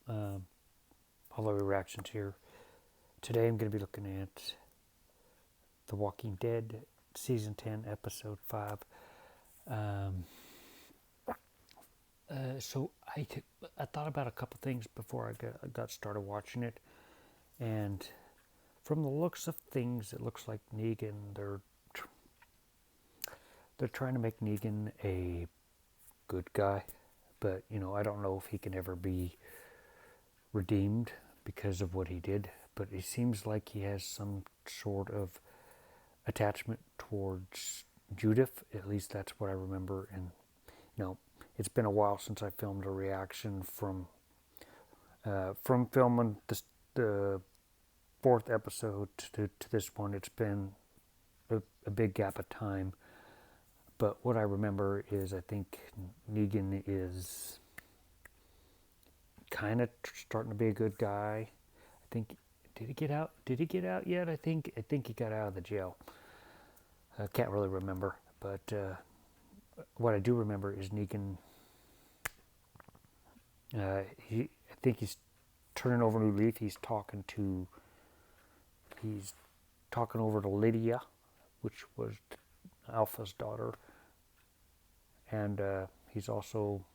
all the reactions here. Today I'm going to be looking at The Walking Dead, Season 10, Episode 5. So I thought about a couple things before I got started watching it, and from the looks of things, it looks like Negan, they're trying to make Negan a good guy, but I don't know if he can ever be redeemed because of what he did. But it seems like he has some sort of attachment towards Judith. At least that's what I remember. And it's been a while since I filmed a reaction from filming the fourth episode to this one. It's been a big gap of time. But what I remember is I think Negan is kind of starting to be a good guy. I think did he get out? Did he get out yet? I think he got out of the jail. I can't really remember, but what I do remember is Negan. I think he's turning over a new leaf. He's talking over to Lydia, which was Alpha's daughter, and he's also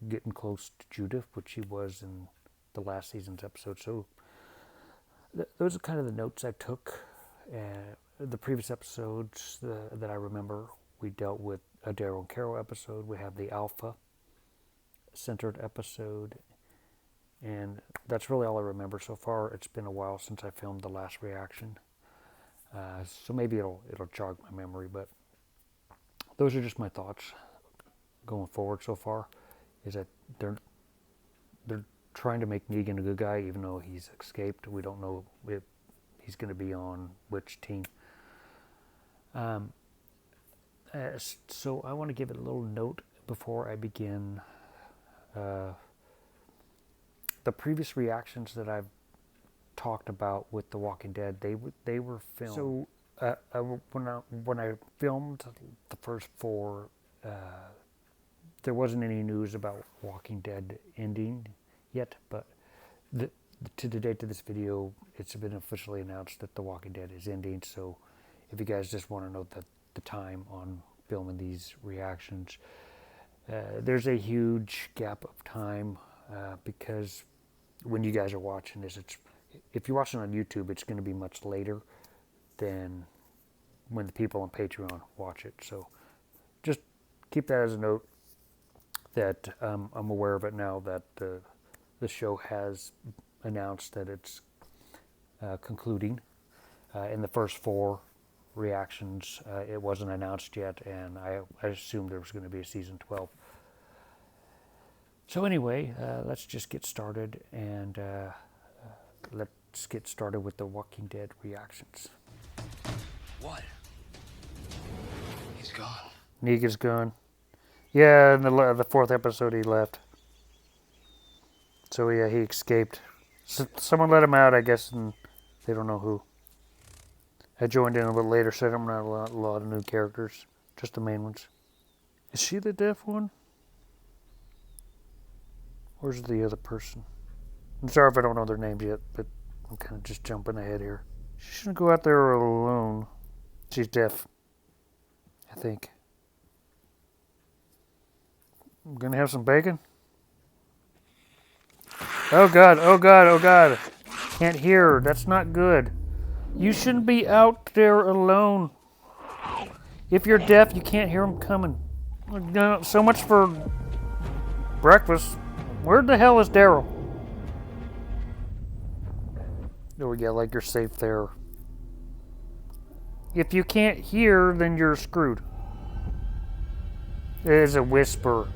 getting close to Judith, which he was in the last season's episode. So those are kind of the notes I took. The previous episodes that I remember, we dealt with a Daryl and Carol episode. We have the Alpha-centered episode. And that's really all I remember so far. It's been a while since I filmed the last reaction. So maybe it'll jog my memory. But those are just my thoughts going forward so far. Is that they're trying to make Negan a good guy, even though he's escaped. We don't know if he's going to be on which team. So I want to give it a little note before I begin. The previous reactions that I've talked about with The Walking Dead, they were filmed. So when I filmed the first four, there wasn't any news about Walking Dead ending yet, but to the date of this video, it's been officially announced that The Walking Dead is ending. So if you guys just want to know the time on filming these reactions, there's a huge gap of time because when you guys are watching this, if you're watching on YouTube, it's going to be much later than when the people on Patreon watch it. So just keep that as a note that I'm aware of it now that the show has announced that it's concluding. In the first four reactions, it wasn't announced yet, and I assumed there was going to be a season 12. So anyway, let's just get started, and let's get started with the Walking Dead reactions. What? He's gone. Negan's gone. Yeah, in the fourth episode he left. So yeah, he escaped. So someone let him out, I guess, and they don't know who. I joined in a little later, so I'm not a lot of new characters, just the main ones. Is she the deaf one? Or is it the other person? I'm sorry if I don't know their names yet, but I'm kind of just jumping ahead here. She shouldn't go out there alone. She's deaf, I think. I'm gonna have some bacon. Oh God, oh God, oh God. Can't hear her. That's not good. You shouldn't be out there alone. If you're deaf, you can't hear them coming. So much for breakfast. Where the hell is Daryl? Oh yeah, like you're safe there. If you can't hear, then you're screwed. It is a whisper.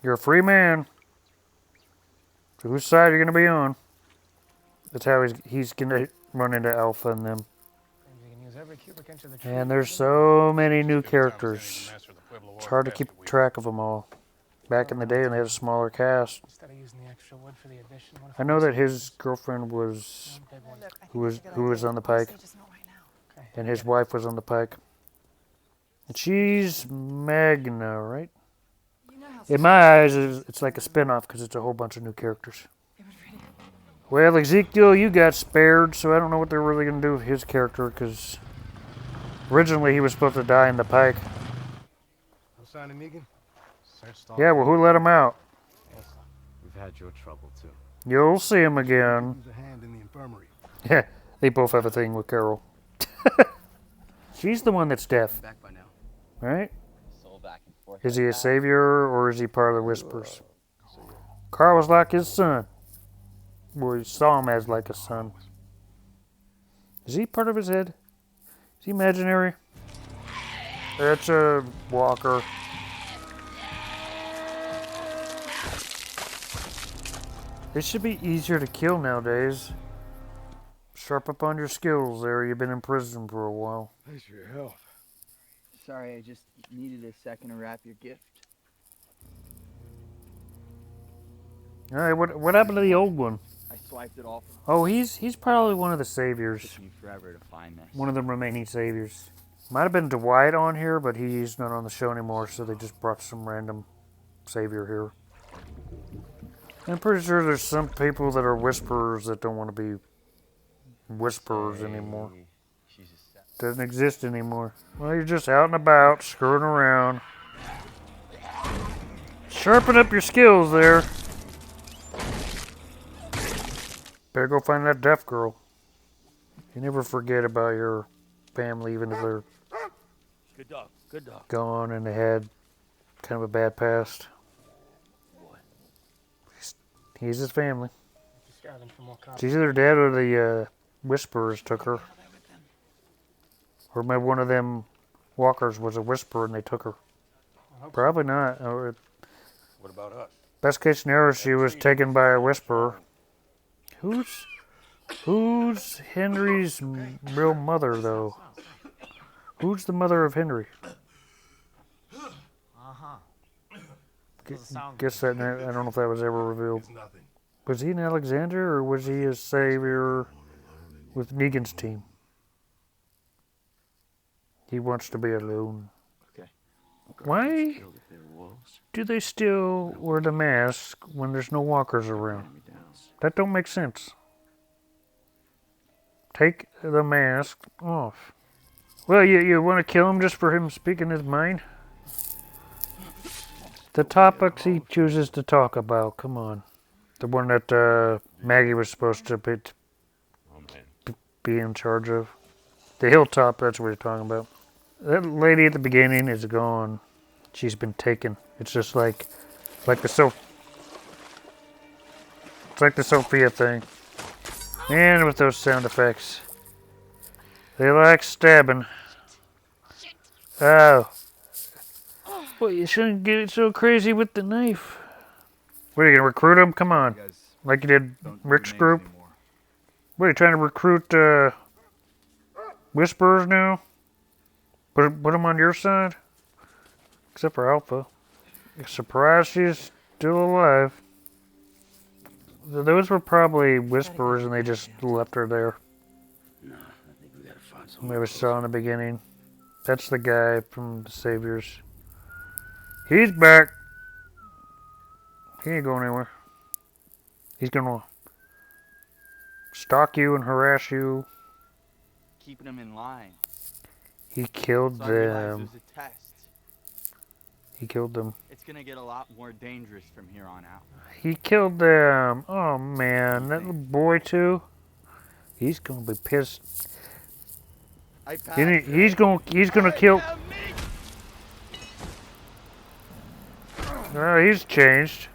You're a free man. So whose side are you going to be on? That's how he's going to run into Alpha and them. And there's so many new characters. It's hard to keep track of them all. Back in the day when they had a smaller cast. I know that his girlfriend was who was on the pike. And his wife was on the pike. And she's Magna, right? In my eyes, it's like a spin-off because it's a whole bunch of new characters. Well, Ezekiel, you got spared, so I don't know what they're really going to do with his character because originally he was supposed to die in the pike. No sign of Negan? Searched all Yeah, well, who let him out? Yes, we've had your trouble too. You'll see him again. Who's a hand in the infirmary? Yeah, they both have a thing with Carol. She's the one that's deaf, Back by now. right? Soul back and forth. Is he a savior or is he part of the Whispers? Carl was like his son. Well, he saw him as like a son. Is he part of his head? Is he imaginary? That's a walker. It should be easier to kill nowadays. Sharp up on your skills there. You've been in prison for a while. Thanks for your help. Sorry, I just needed a second to wrap your gift. All right, what happened to the old one? I swiped it off. Oh, he's probably one of the saviors. Took me forever to find this. One of the remaining saviors. Might have been Dwight on here, but he's not on the show anymore, so they just brought some random savior here. I'm pretty sure there's some people that are whisperers that don't want to be whisperers anymore. Doesn't exist anymore. Well, you're just out and about, screwing around. Sharpen up your skills there. Better go find that deaf girl. You never forget about your family, even if they're Good dog. Good dog. gone and they had kind of a bad past. He's his family. She's either dead or the Whisperers took her. Or maybe one of them walkers was a Whisperer and they took her. Probably not. Or What about us? best case scenario, she was taken by a Whisperer. Who's Henry's real mother, though? Who's the mother of Henry? Guess that, I don't know if that was ever revealed. It's nothing. Was he an Alexander, or was he a savior with Negan's team? He wants to be alone. Okay. Why Killed if they were wolves. do they still wear the mask when there's no walkers around? Enemy downs. That don't make sense. Take the mask off. Well, you want to kill him just for him speaking his mind? The topics he chooses to talk about, come on. The one that Maggie was supposed to be in charge of. The hilltop, that's what you're talking about. That lady at the beginning is gone. She's been taken. It's just like the it's like the Sophia thing. And with those sound effects. They like stabbing. Oh. Well, you shouldn't get so crazy with the knife. What, are you going to recruit him? Come on. Like you did Rick's group? What, are you trying to recruit Whisperers now? Put them on your side? Except for Alpha. Surprised she's still alive. Those were probably Whisperers and they just left her there. No, I think we gotta find We someone. saw in the beginning. That's the guy from the Saviors. He's back. He ain't going anywhere. He's gonna stalk you and harass you. Keeping them in line. He killed So I realized them. there's a test. He killed them. It's gonna get a lot more dangerous from here on out. He killed them. Oh man, that little boy too. He's gonna be pissed. He's gonna kill. Oh, he's changed.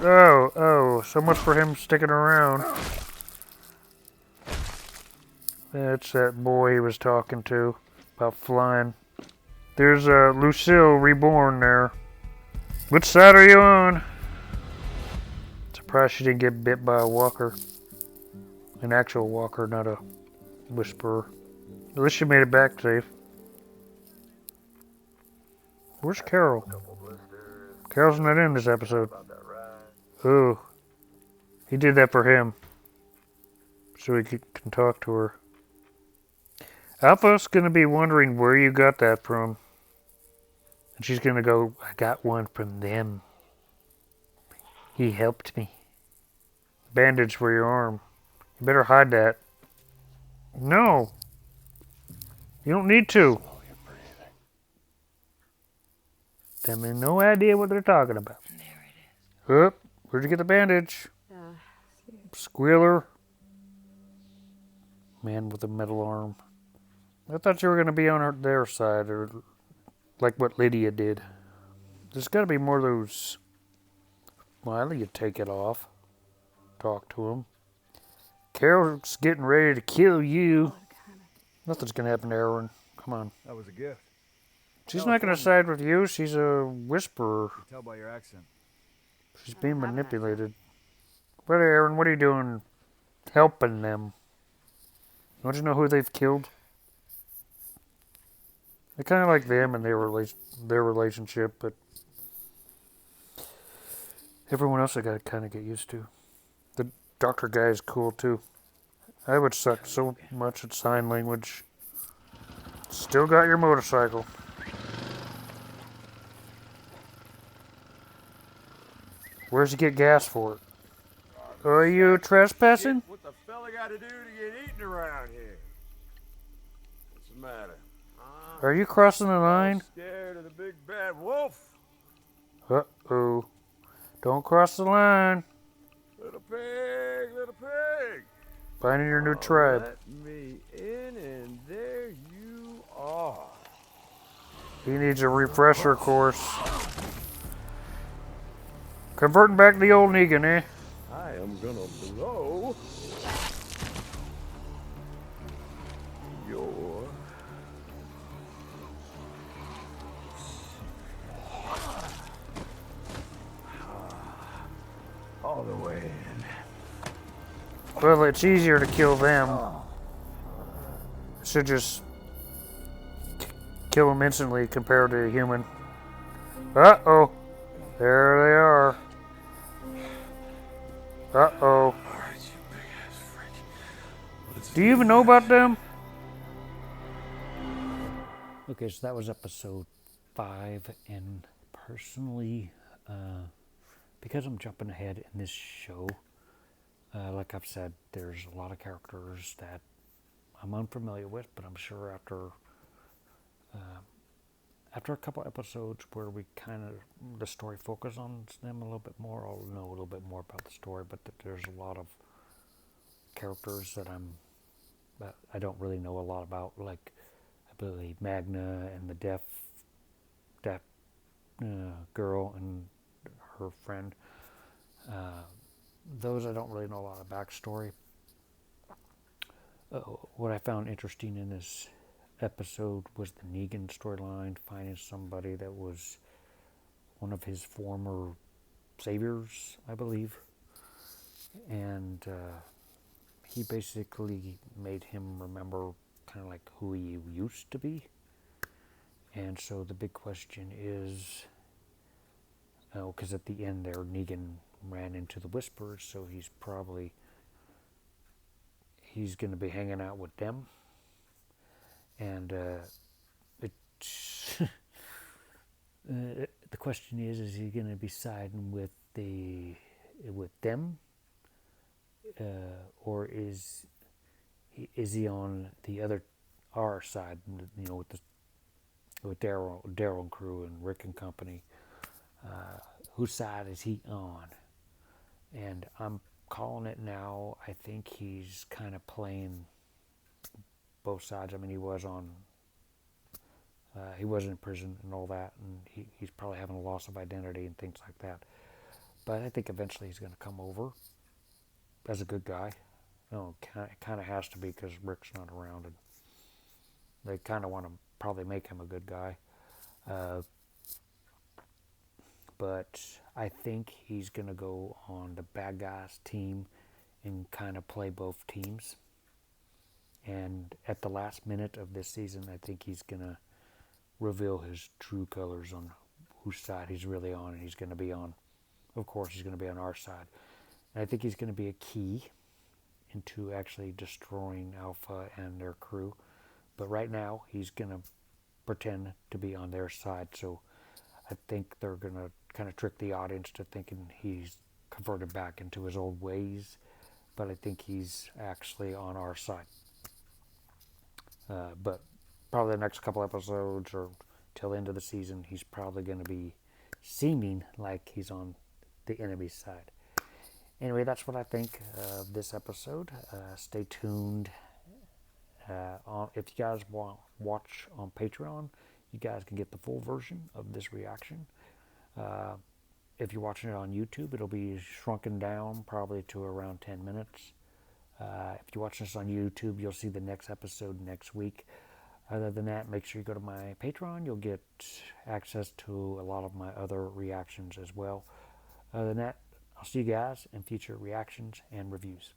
Oh, so much for him sticking around. That's that boy he was talking to about flying. There's Lucille reborn there. Which side are you on? Surprised she didn't get bit by a walker. An actual walker, not a whisperer. At least she made it back safe. Where's Carol? Carol's not in this episode. Ooh. He did that for him. So he can talk to her. Alpha's gonna be wondering where you got that from. And she's going to go, I got one from them. He helped me. Bandage for your arm. You better hide that. No. You don't need to. Slow your breathing. Them have no idea what they're talking about. There it is. Oop, where'd you get the bandage? Squealer. Man with a metal arm. I thought you were going to be on their side, or like what Lydia did. There's got to be more of those. Well, you take it off. Talk to him. Carol's getting ready to kill you. Nothing's going to happen to Aaron. Come on. That was a gift. She's not going to side with you. She's a whisperer. You can tell by your accent. She's being manipulated. What, Aaron? What are you doing? Helping them. Don't you know who they've killed? I kind of like them and their relationship, but everyone else I got to kind of get used to. The doctor guy is cool too. I would suck so much at sign language. Still got your motorcycle. Where's he get gas for it? Are you trespassing? What the fella got to do to get eaten around here? What's the matter? Are you crossing the line? Scared of the big bad wolf? Uh-oh. Don't cross the line. Little pig, little pig. Finding your new tribe. Let me in, and there you are. He needs a refresher course. Converting back to the old Negan, eh? I am gonna blow your all the way in. Well, it's easier to kill them. Should just kill them instantly compared to a human. Uh-oh. There they are. Uh-oh. All right, you big ass freak. Do you even know about them? Okay, so that was episode 5, and personally, because I'm jumping ahead in this show, like I've said, there's a lot of characters that I'm unfamiliar with, but I'm sure after a couple episodes where we kind of, the story focus on them a little bit more, I'll know a little bit more about the story, but there's a lot of characters that I don't really know a lot about, like I believe Magna and the deaf girl and her friend. Those I don't really know a lot of backstory. What I found interesting in this episode was the Negan storyline, finding somebody that was one of his former saviors, I believe, and he basically made him remember kind of like who he used to be. And so the big question is, because at the end there, Negan ran into the Whisperers, so he's going to be hanging out with them. And the question is he going to be siding with them, or is he on our side? You know, with Daryl and crew and Rick and company. Whose side is he on? And I'm calling it now. I think he's kind of playing both sides. I mean, he was in prison and all that, and he's probably having a loss of identity and things like that. But I think eventually he's going to come over as a good guy. No, it kind of has to be because Rick's not around, and they kind of want to probably make him a good guy. But I think he's going to go on the bad guys team and kind of play both teams. And at the last minute of this season, I think he's going to reveal his true colors on whose side he's really on. And he's going to be on, of course, he's going to be on our side. And I think he's going to be a key into actually destroying Alpha and their crew. But right now, he's going to pretend to be on their side. So I think they're going to kind of trick the audience to thinking he's converted back into his old ways, but I think he's actually on our side. But probably the next couple episodes or till the end of the season, he's probably going to be seeming like he's on the enemy's side. Anyway, that's what I think of this episode. Stay tuned. If you guys want to watch on Patreon, you guys can get the full version of this reaction. If you're watching it on YouTube, it'll be shrunken down probably to around 10 minutes. If you're watching this on YouTube, you'll see the next episode next week. Other than that, make sure you go to my Patreon. You'll get access to a lot of my other reactions as well. Other than that, I'll see you guys in future reactions and reviews.